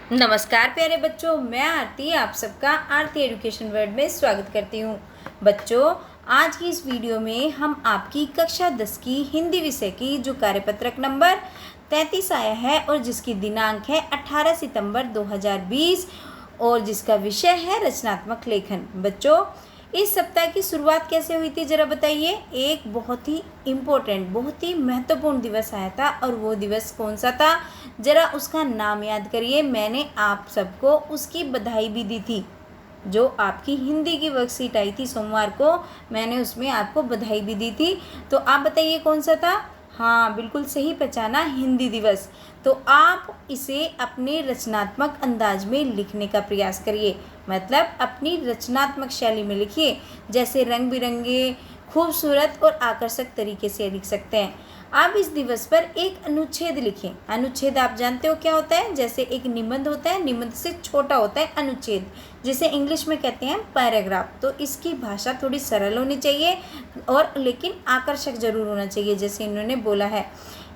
नमस्कार प्यारे बच्चों, मैं आरती आप सबका आरती एजुकेशन वर्ल्ड में स्वागत करती हूँ। बच्चों, आज की इस वीडियो में हम आपकी कक्षा 10 की हिंदी विषय की जो कार्यपत्रक नंबर 33 आया है और जिसकी दिनांक है 18 सितंबर 2020 और जिसका विषय है रचनात्मक लेखन। बच्चों, इस सप्ताह की शुरुआत कैसे हुई थी ज़रा बताइए। एक बहुत ही इम्पोर्टेंट, बहुत ही महत्वपूर्ण दिवस आया था और वो दिवस कौन सा था, ज़रा उसका नाम याद करिए। मैंने आप सबको उसकी बधाई भी दी थी। जो आपकी हिंदी की वर्कशीट आई थी सोमवार को, मैंने उसमें आपको बधाई भी दी थी। तो आप बताइए कौन सा था। हाँ, बिल्कुल सही पहचाना, हिंदी दिवस। तो आप इसे अपने रचनात्मक अंदाज में लिखने का प्रयास करिए, मतलब अपनी रचनात्मक शैली में लिखिए। जैसे रंग बिरंगे, खूबसूरत और आकर्षक तरीके से लिख सकते हैं। आप इस दिवस पर एक अनुच्छेद लिखें। अनुच्छेद आप जानते हो क्या होता है। जैसे एक निबंध होता है, निबंध से छोटा होता है अनुच्छेद, जिसे इंग्लिश में कहते हैं पैराग्राफ। तो इसकी भाषा थोड़ी सरल होनी चाहिए और लेकिन आकर्षक जरूर होना चाहिए, जैसे इन्होंने बोला है।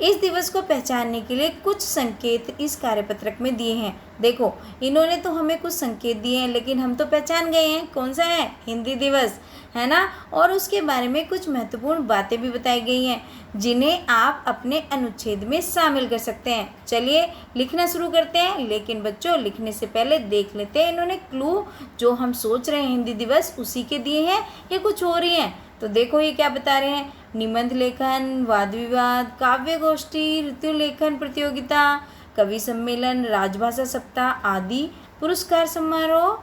इस दिवस को पहचानने के लिए कुछ संकेत इस कार्यपत्रक में दिए हैं। देखो, इन्होंने तो हमें कुछ संकेत दिए हैं, लेकिन हम तो पहचान गए हैं कौन सा है, हिंदी दिवस, है ना। और उसके बारे में कुछ महत्वपूर्ण बातें भी बताई गई हैं, जिन्हें आप अपने अनुच्छेद में शामिल कर सकते हैं। चलिए लिखना शुरू करते हैं। लेकिन बच्चों, लिखने से पहले देख लेते हैं इन्होंने क्लू जो हम सोच रहे हैं हिंदी दिवस उसी के दिए हैं या कुछ और ही हैं। तो देखो ये क्या बता रहे हैं। निबंध लेखन, वाद विवाद, काव्य गोष्ठी, ऋतु लेखन प्रतियोगिता, कवि सम्मेलन, राजभाषा सप्ताह आदि, पुरस्कार समारोह,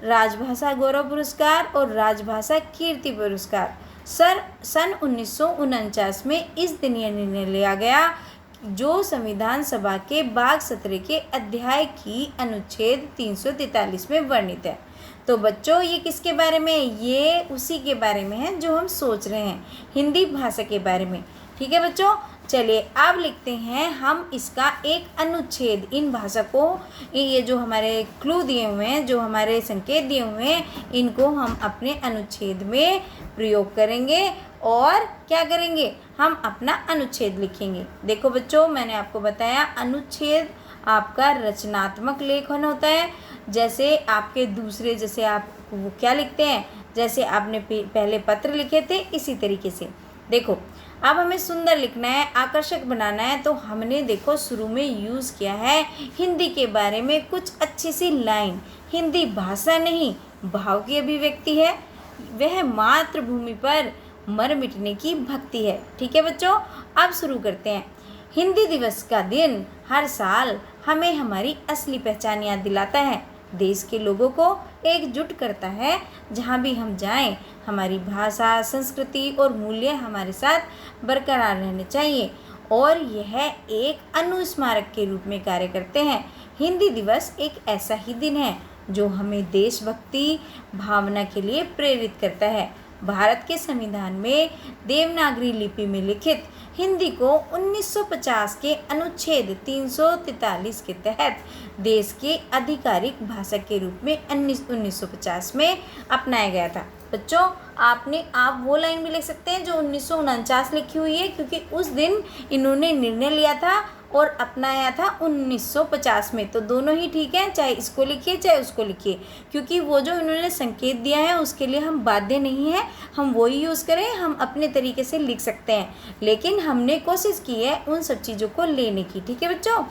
राजभाषा गौरव पुरस्कार और राजभाषा कीर्ति पुरस्कार। सन 1949 में इस दिन यह निर्णय लिया गया जो संविधान सभा के बाघ सत्र के अध्याय की अनुच्छेद 343 में वर्णित है। तो बच्चों, ये किसके बारे में, ये उसी के बारे में है जो हम सोच रहे हैं, हिंदी भाषा के बारे में। ठीक है बच्चों, चलिए अब लिखते हैं हम इसका एक अनुच्छेद। इन भाषा को, ये जो हमारे क्लू दिए हुए हैं, जो हमारे संकेत दिए हुए हैं, इनको हम अपने अनुच्छेद में प्रयोग करेंगे और क्या करेंगे, हम अपना अनुच्छेद लिखेंगे। देखो बच्चों, मैंने आपको बताया अनुच्छेद आपका रचनात्मक लेखन होता है। जैसे आपके दूसरे, जैसे आप वो क्या लिखते हैं, जैसे आपने पहले पत्र लिखे थे, इसी तरीके से। देखो, अब हमें सुंदर लिखना है, आकर्षक बनाना है, तो हमने देखो शुरू में यूज़ किया है हिंदी के बारे में कुछ अच्छी सी लाइन। हिंदी भाषा नहीं, भाव की अभिव्यक्ति है। वह मातृभूमि पर मर मिटने की भक्ति है। ठीक है बच्चों, अब शुरू करते हैं। हिंदी दिवस का दिन हर साल हमें हमारी असली पहचान याद दिलाता है, देश के लोगों को एकजुट करता है। जहाँ भी हम जाएं, हमारी भाषा, संस्कृति और मूल्य हमारे साथ बरकरार रहने चाहिए और यह एक अनुस्मारक के रूप में कार्य करते हैं। हिंदी दिवस एक ऐसा ही दिन है जो हमें देशभक्ति भावना के लिए प्रेरित करता है। भारत के संविधान में देवनागरी लिपि में लिखित हिंदी को 1950 के अनुच्छेद 343 के तहत देश की आधिकारिक भाषा के रूप में 1950 में अपनाया गया था। बच्चों, आप वो लाइन भी लिख सकते हैं जो 1949 लिखी हुई है, क्योंकि उस दिन इन्होंने निर्णय लिया था और अपनाया था 1950 में। तो दोनों ही ठीक है, चाहे इसको लिखिए चाहे उसको लिखिए, क्योंकि वो जो इन्होंने संकेत दिया है उसके लिए हम बाध्य नहीं है, हम वही यूज़ करें, हम अपने तरीके से लिख सकते हैं। लेकिन हमने कोशिश की है उन सब चीज़ों को लेने की। ठीक है बच्चों,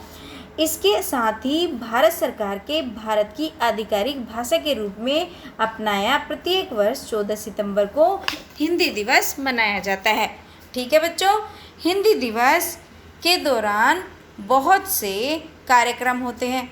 इसके साथ ही भारत सरकार के भारत की आधिकारिक भाषा के रूप में अपनाया प्रत्येक वर्ष 14 सितंबर को हिंदी दिवस मनाया जाता है। ठीक है बच्चों, हिंदी दिवस के दौरान बहुत से कार्यक्रम होते हैं।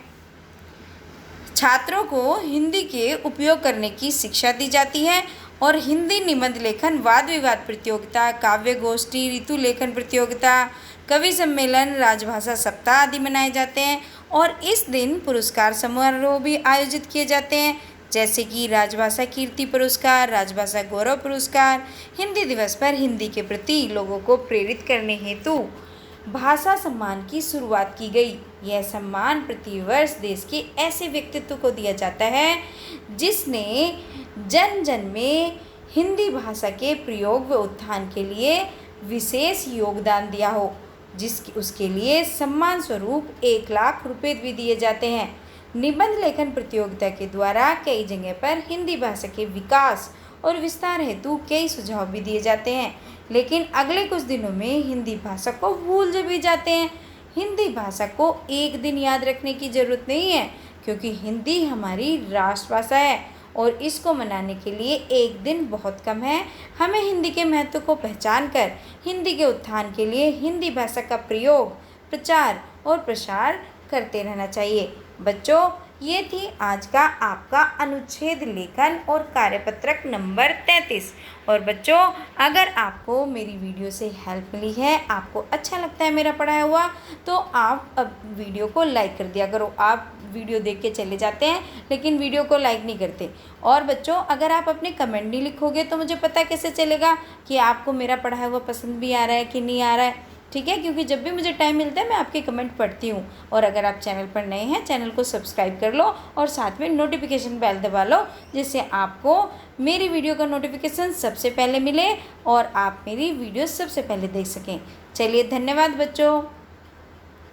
छात्रों को हिंदी के उपयोग करने की शिक्षा दी जाती है और हिंदी निबंध लेखन, वाद विवाद प्रतियोगिता, काव्य गोष्ठी, ऋतु लेखन प्रतियोगिता, कवि सम्मेलन, राजभाषा सप्ताह आदि मनाए जाते हैं। और इस दिन पुरस्कार समारोह भी आयोजित किए जाते हैं, जैसे कि राजभाषा कीर्ति पुरस्कार, राजभाषा गौरव पुरस्कार। हिंदी दिवस पर हिंदी के प्रति लोगों को प्रेरित करने हेतु भाषा सम्मान की शुरुआत की गई। यह सम्मान प्रतिवर्ष देश के ऐसे व्यक्तित्व को दिया जाता है जिसने जन जन में हिंदी भाषा के प्रयोग व उत्थान के लिए विशेष योगदान दिया हो। उसके लिए सम्मान स्वरूप 1 लाख रुपए भी दिए जाते हैं। निबंध लेखन प्रतियोगिता के द्वारा कई जगह पर हिंदी भाषा के विकास और विस्तार हेतु कई सुझाव भी दिए जाते हैं, लेकिन अगले कुछ दिनों में हिंदी भाषा को भूल भी जाते हैं। हिंदी भाषा को एक दिन याद रखने की ज़रूरत नहीं है, क्योंकि हिंदी हमारी राष्ट्रभाषा है और इसको मनाने के लिए एक दिन बहुत कम है। हमें हिंदी के महत्व को पहचान कर हिंदी के उत्थान के लिए हिंदी भाषा का प्रयोग, प्रचार और प्रसार करते रहना चाहिए। बच्चों, ये थी आज का आपका अनुच्छेद लेखन और कार्यपत्रक नंबर 33। और बच्चों, अगर आपको मेरी वीडियो से हेल्प मिली है, आपको अच्छा लगता है मेरा पढ़ाया हुआ, तो आप अब वीडियो को लाइक कर दिया करो। आप वीडियो देख के चले जाते हैं लेकिन वीडियो को लाइक नहीं करते। और बच्चों, अगर आप अपने कमेंट नहीं लिखोगे तो मुझे पता कैसे चलेगा कि आपको मेरा पढ़ाया हुआ पसंद भी आ रहा है कि नहीं आ रहा है। ठीक है, क्योंकि जब भी मुझे टाइम मिलता है मैं आपके कमेंट पढ़ती हूँ। और अगर आप चैनल पर नए हैं, चैनल को सब्सक्राइब कर लो और साथ में नोटिफिकेशन बेल दबा लो, जिससे आपको मेरी वीडियो का नोटिफिकेशन सबसे पहले मिले और आप मेरी वीडियो सबसे पहले देख सकें। चलिए, धन्यवाद बच्चों।